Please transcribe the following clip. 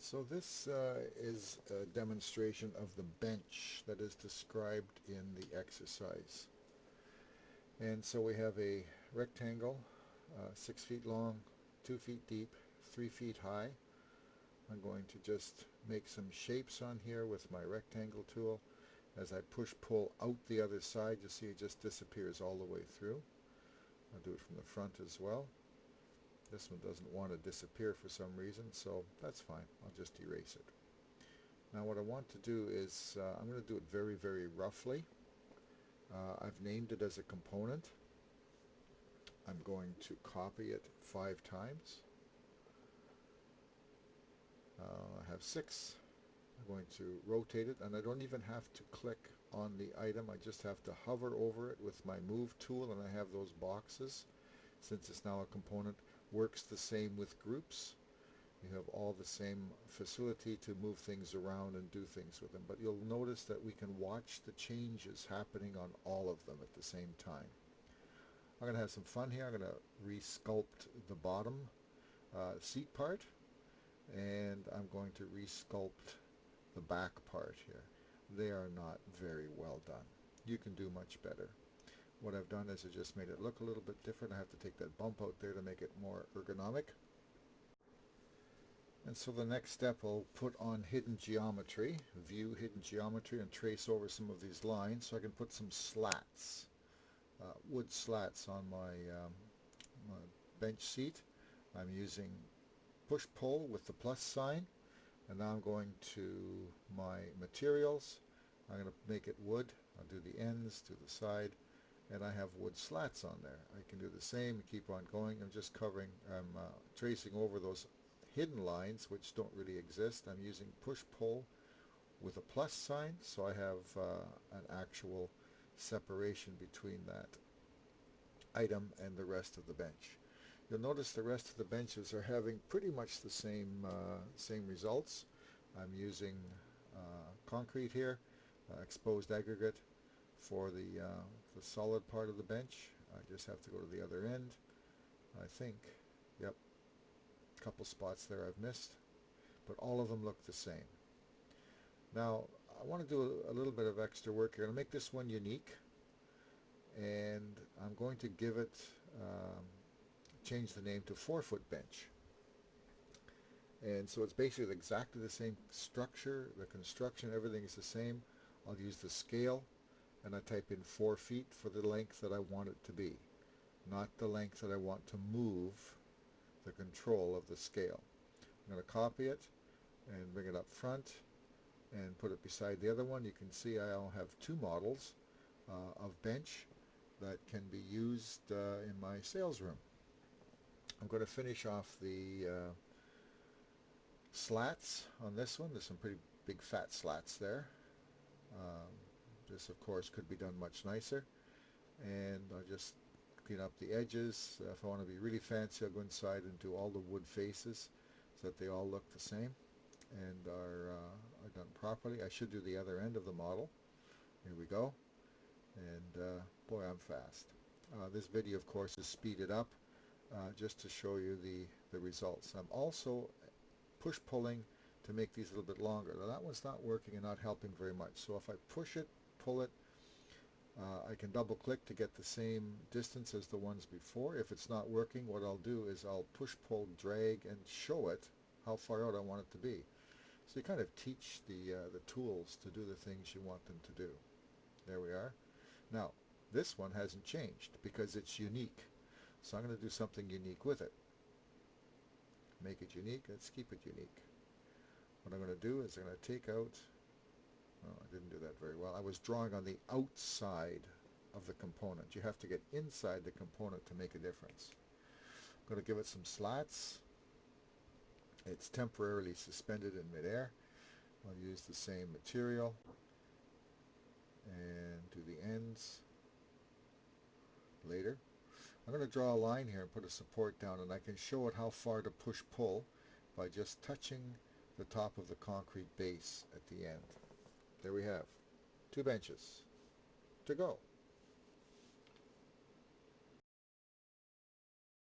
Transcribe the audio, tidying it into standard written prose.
So this is a demonstration of the bench that is described in the exercise. And so we have a rectangle, 6 feet long, 2 feet deep, 3 feet high. I'm going to just make some shapes on here with my rectangle tool. As I push-pull out the other side, you see it just disappears all the way through. I'll do it from the front as well. This one doesn't want to disappear for some reason, so that's fine. I'll just erase it. Now what I want to do is, I'm going to do it very, very roughly. I've named it as a component. I'm going to copy it 5 times. I have 6. I'm going to rotate it, and I don't even have to click on the item. I just have to hover over it with my move tool, and I have those boxes. Since it's now a component, works the same with groups. You have all the same facility to move things around and do things with them. But you'll notice that we can watch the changes happening on all of them at the same time. I'm going to have some fun here. I'm going to resculpt the bottom seat part, and I'm going to resculpt the back part here. They are not very well done. You can do much better. What I've done is I just made it look a little bit different. I have to take that bump out there to make it more ergonomic. And so the next step, I'll put on hidden geometry, view hidden geometry, and trace over some of these lines so I can put some slats, wood slats on my bench seat. I'm using push-pull with the plus sign, and now I'm going to my materials. I'm going to make it wood. I'll do the ends, do the side, and I have wood slats on there. I can do the same and keep on going. I'm just I'm tracing over those hidden lines which don't really exist. I'm using push-pull with a plus sign, so I have an actual separation between that item and the rest of the bench. You'll notice the rest of the benches are having pretty much the same results. I'm using concrete here, exposed aggregate for the solid part of the bench. I just have to go to the other end. I think, yep, a couple spots there I've missed, but all of them look the same. Now I want to do a little bit of extra work here to make this one unique, and I'm going to give it change the name to 4-foot bench. And so it's basically exactly the same structure, the construction, everything is the same. I'll use the scale, and I type in 4 feet for the length that I want it to be, not the length that I want to move the control of the scale. I'm going to copy it and bring it up front and put it beside the other one. You can see I'll have 2 models of bench that can be used in my sales room. I'm going to finish off the slats on this one. There's some pretty big fat slats there. This of course could be done much nicer, and I'll just clean up the edges. If I want to be really fancy, I'll go inside and do all the wood faces so that they all look the same and are done properly. I should do the other end of the model. Here we go. And boy, I'm fast. This video of course is speeded up just to show you the results. I'm also push-pulling to make these a little bit longer. Now that one's not working and not helping very much. So if I push it, pull it, I can double-click to get the same distance as the ones before. If it's not working, what I'll do is I'll push-pull, drag, and show it how far out I want it to be. So you kind of teach the tools to do the things you want them to do. There we are. Now, this one hasn't changed because it's unique. So I'm going to do something unique with it. Make it unique. Let's keep it unique. What I'm going to do is I'm going to take out, oh, I didn't do that very well. I was drawing on the outside of the component. You have to get inside the component to make a difference. I'm going to give it some slats. It's temporarily suspended in midair. I'll use the same material and do the ends later. I'm going to draw a line here and put a support down, and I can show it how far to push-pull by just touching the top of the concrete base at the end. There we have 2 benches to go.